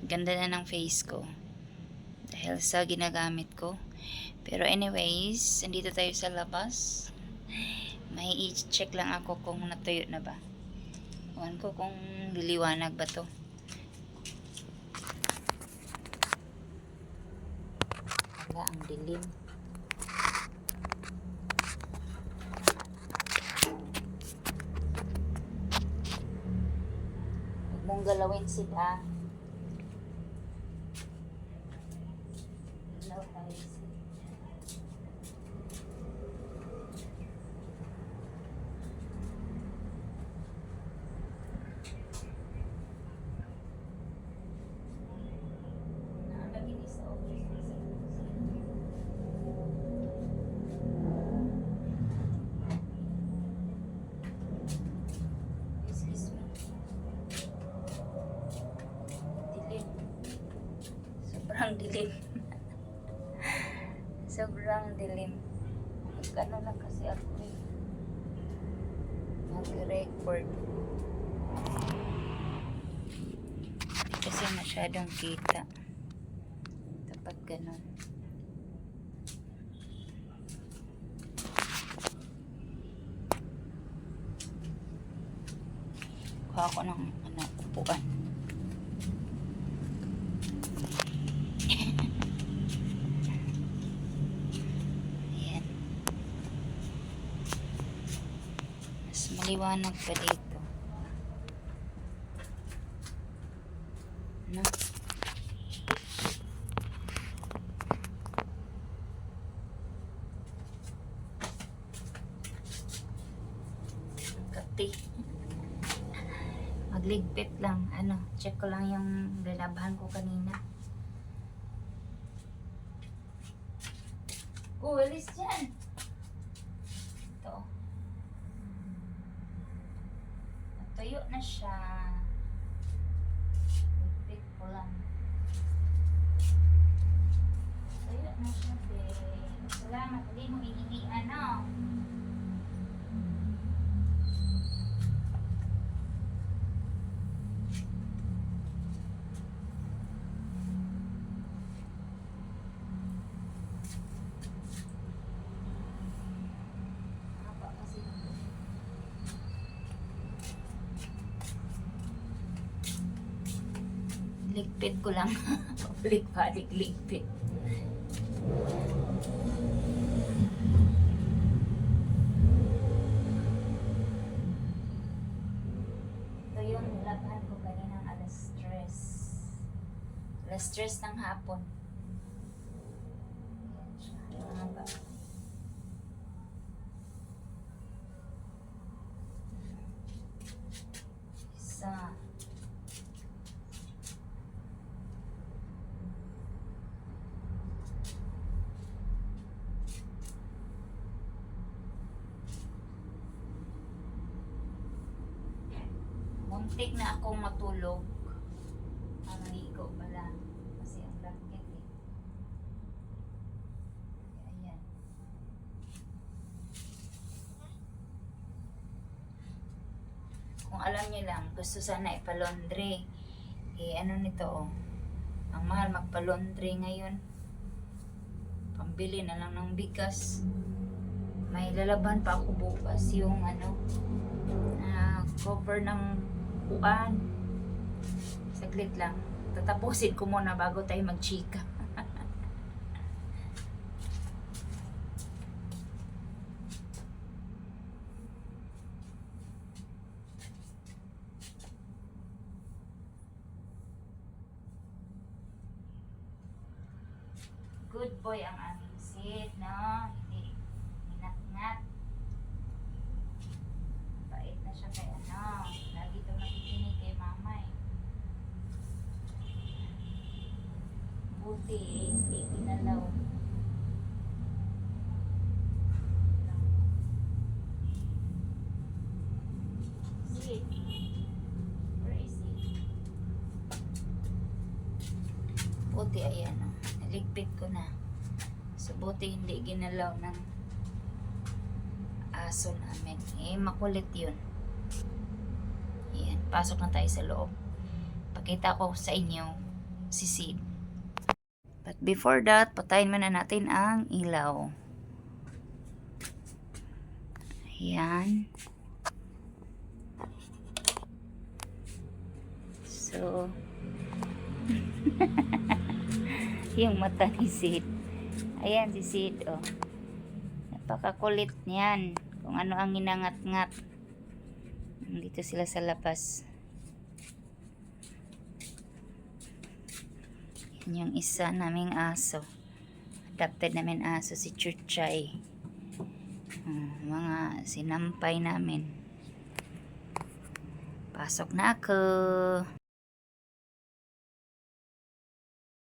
Ganda na ng face ko. Dahil sa ginagamit ko. Pero anyways, andito tayo sa labas. May i-check lang ako kung natuyo na ba. Ewan ko kung liliwanag ba to. Wala, ang dilim. Huwag mong galawin sila. Galaw tayo sila. Sobrang dilim. Sobrang dilim. Ano lang kasi ako mag-record. Kasi masyadong kita. Dapat ganun. Kuha ako ng upuan. Maliwanag pa dito. No? Kati. Magligpit lang. Check ko lang yung lalabahan ko kanina. Alis dyan. Ito. Tuyo na siya. Ligpit ko lang. Tuyo na siya, babe. Salamat. Hindi mo hinihian, no? Ligpit ko lang. Balik-balik ligpit. Ito yung labahan ko kaninang alas 3. Alas 3 ng hapon. Ayan siya. Haba. Isa. Muntik na akong matulog. Maligo pala. Kasi ang blanket eh. Ayan. Kung alam niyo lang, gusto sana ipalondre. Ano nito oh. Ang mahal magpalondre ngayon. Pambili na lang ng bigas. May lalaban pa ako bukas yung cover ng upuan. Saglit lang. Tatapusin ko muna bago tayo magchika. Good boy ang aming seat, no? Hindi inat-ngat. Bait na siya kay lagi ito nakikinig kay mama eh. Buti eh, hindi pinalaw. Seat. Where is it? Buti ayan oh. Naligpit ko na. So buti hindi ginalaw ng aso namin. Makulit yun. Ayan, pasok na tayo sa loob. Pakita ko sa inyo si Sid. But before that, patayin muna natin ang ilaw. Ayan. So, yung mata ni Sid. Ayan si Sid, oh. Napakakulit niyan. Kung ano ang inangat-ngat. Dito sila sa labas. Yan yung isa naming aso. Adopted namin aso si Chuchay. Mga sinampay namin. Pasok na ako.